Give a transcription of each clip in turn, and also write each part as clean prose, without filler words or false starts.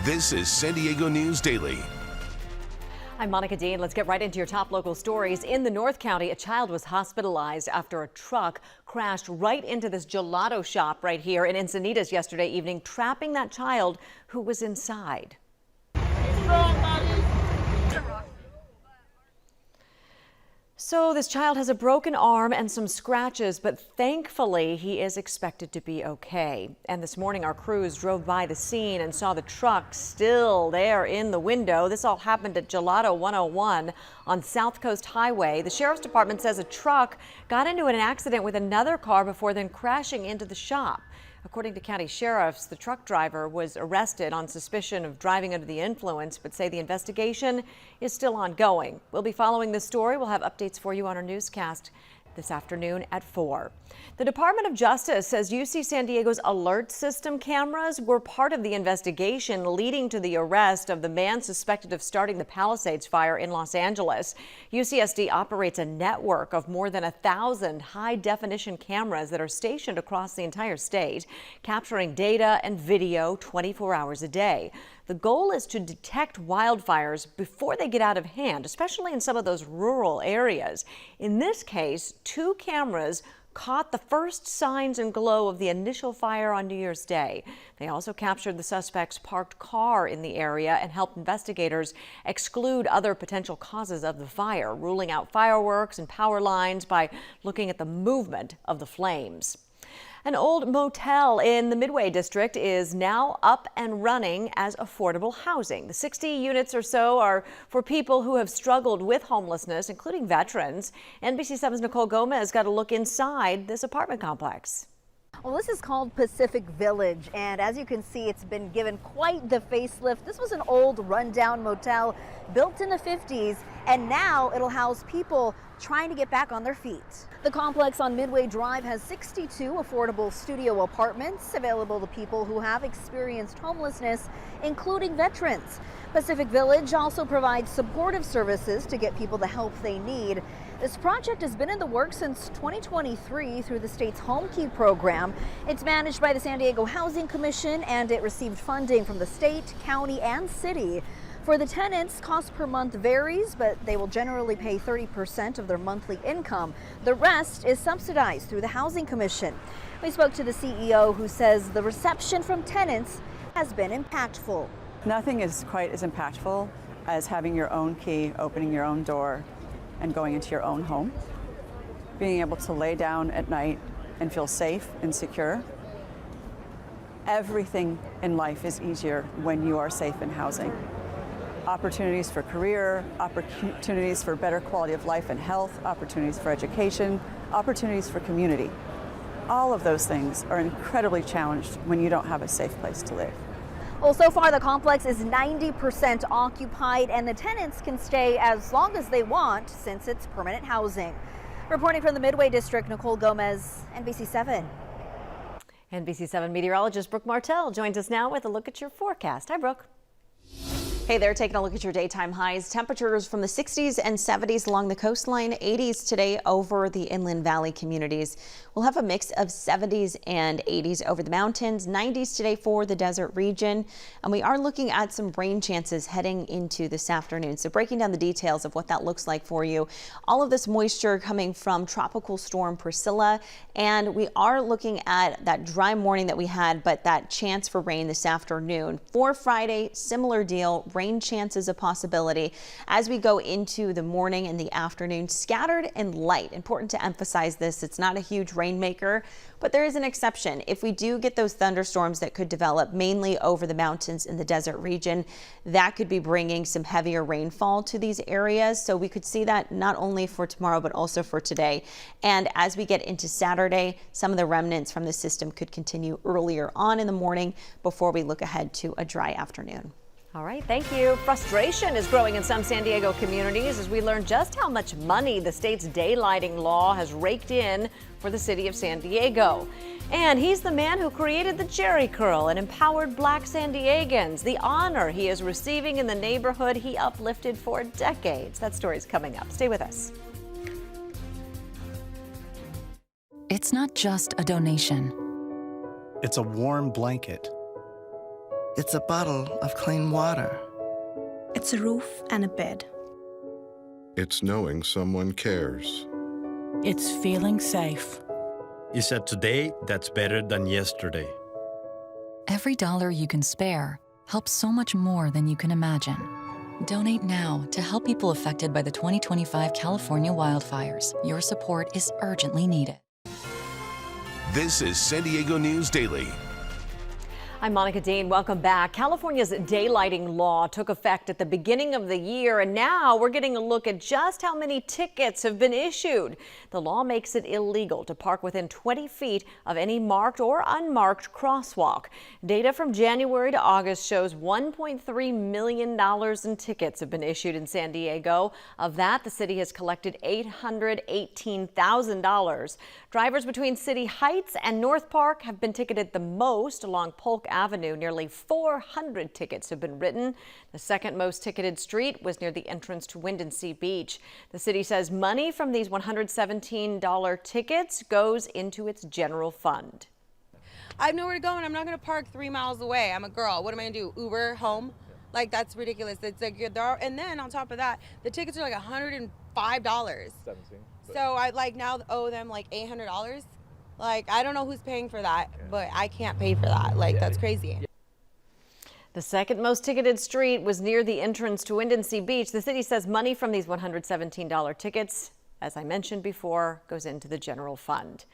This is San Diego News Daily. I'm Monica Dean. Let's get right into your top local stories. In the North County, a child was hospitalized after a truck crashed right into this gelato shop right here in Encinitas yesterday evening, trapping that child who was inside. So this child has a broken arm and some scratches, but thankfully he is expected to be okay. And this morning our crews drove by the scene and saw the truck still there in the window. This all happened at Gelato 101 on South Coast Highway. The Sheriff's Department says a truck got into an accident with another car before then crashing into the shop. According to county sheriffs, the truck driver was arrested on suspicion of driving under the influence, but say the investigation is still ongoing. We'll be following this story. We'll have updates for you on our newscast this afternoon at 4. The Department of Justice says UC San Diego's alert system cameras were part of the investigation leading to the arrest of the man suspected of starting the Palisades Fire in Los Angeles. UCSD operates a network of more than 1,000 high-definition cameras that are stationed across the entire state, capturing data and video 24 hours a day. The goal is to detect wildfires before they get out of hand, especially in some of those rural areas. In this case, 2 cameras caught the first signs and glow of the initial fire on New Year's Day. They also captured the suspect's parked car in the area and helped investigators exclude other potential causes of the fire, ruling out fireworks and power lines by looking at the movement of the flames. An old motel in the Midway district is now up and running as affordable housing. The 60 units or so are for people who have struggled with homelessness, including veterans. NBC7's Nicole Gomez got a look inside this apartment complex. Well, this is called Pacific Village, and as you can see, it's been given quite the facelift. This was an old rundown motel built in the 50s, and now it'll house people trying to get back on their feet. The complex on Midway Drive has 62 affordable studio apartments available to people who have experienced homelessness, including veterans. Pacific Village also provides supportive services to get people the help they need. This project has been in the works since 2023 through the state's Home Key program. It's managed by the San Diego Housing Commission, and it received funding from the state, county, and city. For the tenants, cost per month varies, but they will generally pay 30% of their monthly income. The rest is subsidized through the Housing Commission. We spoke to the CEO, who says the reception from tenants has been impactful. Nothing is quite as impactful as having your own key, opening your own door, and going into your own home. Being able to lay down at night and feel safe and secure. Everything in life is easier when you are safe in housing. Opportunities for career, opportunities for better quality of life and health, opportunities for education, opportunities for community. All of those things are incredibly challenged when you don't have a safe place to live. Well, so far the complex is 90% occupied, and the tenants can stay as long as they want since it's permanent housing. Reporting from the Midway District, Nicole Gomez, NBC7. NBC7 meteorologist Brooke Martell joins us now with a look at your forecast. Hi, Brooke. Hey there, taking a look at your daytime highs. Temperatures from the 60s and 70s along the coastline, 80s today over the inland valley communities. We'll have a mix of 70s and 80s over the mountains, 90s today for the desert region. And we are looking at some rain chances heading into this afternoon. So breaking down the details of what that looks like for you. All of this moisture coming from Tropical Storm Priscilla. And we are looking at that dry morning that we had, but that chance for rain this afternoon. For Friday, similar deal. Rain chances a possibility as we go into the morning and the afternoon, scattered and light. Important to emphasize this. It's not a huge rainmaker, but there is an exception. If we do get those thunderstorms that could develop mainly over the mountains in the desert region, that could be bringing some heavier rainfall to these areas. So we could see that not only for tomorrow, but also for today. And as we get into Saturday, some of the remnants from the system could continue earlier on in the morning before we look ahead to a dry afternoon. All right, thank you. Frustration is growing in some San Diego communities as we learn just how much money the state's daylighting law has raked in for the city of San Diego. And he's the man who created the Jerry Curl and empowered Black San Diegans, the honor he is receiving in the neighborhood he uplifted for decades. That story's coming up. Stay with us. It's not just a donation. It's a warm blanket, It's a bottle of clean water. It's a roof and a bed. It's knowing someone cares. It's feeling safe. It's a today that's better than yesterday. Every dollar you can spare helps so much more than you can imagine. Donate now to help people affected by the 2025 California wildfires. Your support is urgently needed. This is San Diego News Daily. I'm Monica Dean. Welcome back. California's daylighting law took effect at the beginning of the year, and now we're getting a look at just how many tickets have been issued. The law makes it illegal to park within 20 feet of any marked or unmarked crosswalk. Data from January to August shows $1.3 million in tickets have been issued in San Diego. Of that, the city has collected $818,000. Drivers between City Heights and North Park have been ticketed the most. Along Polk Avenue, nearly 400 tickets have been written. The second most ticketed street was near the entrance to Windansea Beach. The city says money from these $117 tickets goes into its general fund. I have nowhere to go and I'm not going to park 3 miles away. I'm a girl. What am I going to do? Uber home? Like, that's ridiculous. It's like, and then on top of that, the tickets are like $105. 17. So I now owe them like $800. Like, I don't know who's paying for that, but I can't pay for that. Like, that's crazy. The second most ticketed street was near the entrance to Windansea Beach. The city says money from these $117 tickets, as I mentioned before, goes into the general fund.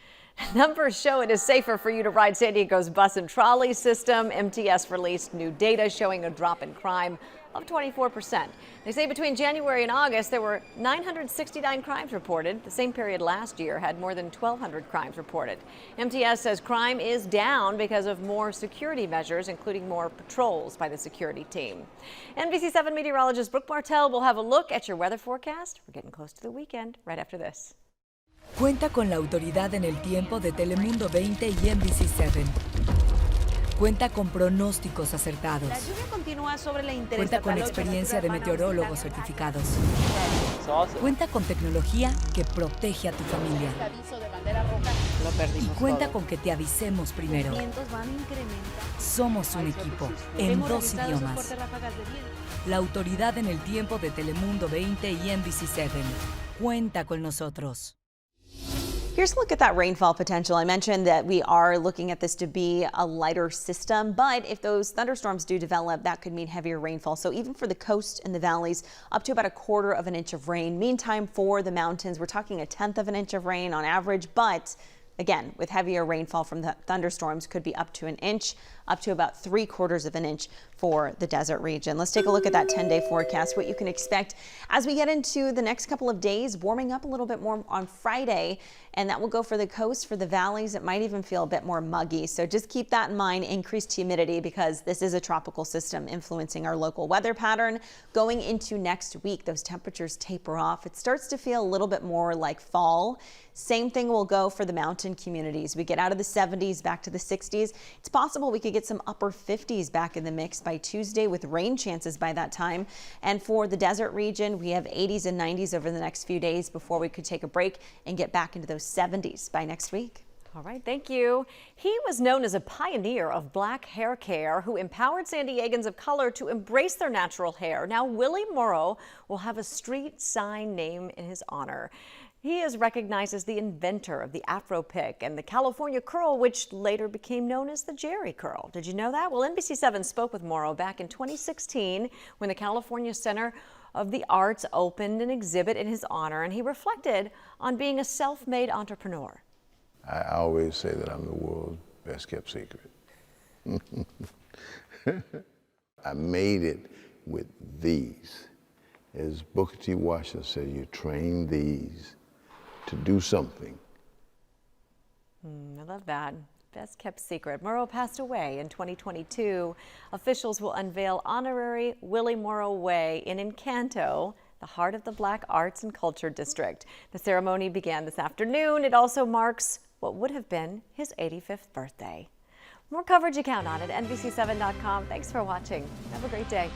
Numbers show it is safer for you to ride San Diego's bus and trolley system. MTS released new data showing a drop in crime of 24%. They say between January and August, there were 969 crimes reported. The same period last year had more than 1,200 crimes reported. MTS says crime is down because of more security measures, including more patrols by the security team. NBC7 meteorologist Brooke Martell will have a look at your weather forecast. We're getting close to the weekend right after this. Cuenta con la autoridad en el tiempo de Telemundo 20 y NBC7. Cuenta con pronósticos acertados. La lluvia continúa sobre la Cuenta con experiencia de meteorólogos certificados. Cuenta con tecnología que protege a tu familia. Y cuenta con que te avisemos primero. Somos un equipo en 2 idiomas. La autoridad en el tiempo de Telemundo 20 y NBC7. Cuenta con nosotros. Here's a look at that rainfall potential. I mentioned that we are looking at this to be a lighter system, but if those thunderstorms do develop, that could mean heavier rainfall. So even for the coast and the valleys, up to about 1/4 of an inch of rain. Meantime, for the mountains, we're talking 1/10 of an inch of rain on average, but again, with heavier rainfall from the thunderstorms, could be up to an inch, up to about 3/4 of an inch for the desert region. Let's take a look at that 10-day forecast, what you can expect as we get into the next couple of days, warming up a little bit more on Friday, and that will go for the coast, for the valleys. It might even feel a bit more muggy. So just keep that in mind, increased humidity, because this is a tropical system influencing our local weather pattern. Going into next week, those temperatures taper off. It starts to feel a little bit more like fall. Same thing will go for the mountain communities. We get out of the 70s back to the 60s. It's possible we could get some upper 50s back in the mix by Tuesday, with rain chances by that time. And for the desert region, we have 80s and 90s over the next few days before we could take a break and get back into those 70s by next week. All right, thank you. He was known as a pioneer of black hair care who empowered San Diegans of color to embrace their natural hair. Now, Willie Murrow will have a street sign named in his honor. He is recognized as the inventor of the Afro pick and the California curl, which later became known as the Jerry curl. Did you know that? Well, NBC7 spoke with Murrow back in 2016 when the California Center of the Arts opened an exhibit in his honor, and he reflected on being a self-made entrepreneur. I always say that I'm the world's best kept secret. I made it with these. As Booker T. Washington said, you train these to do something. I love that. Best kept secret. Murrow passed away in 2022. Officials will unveil honorary Willie Murrow Way in Encanto, the heart of the Black Arts and Culture District. The ceremony began this afternoon. It also marks what would have been his 85th birthday. More coverage you count on at NBC7.com. Thanks for watching. Have a great day.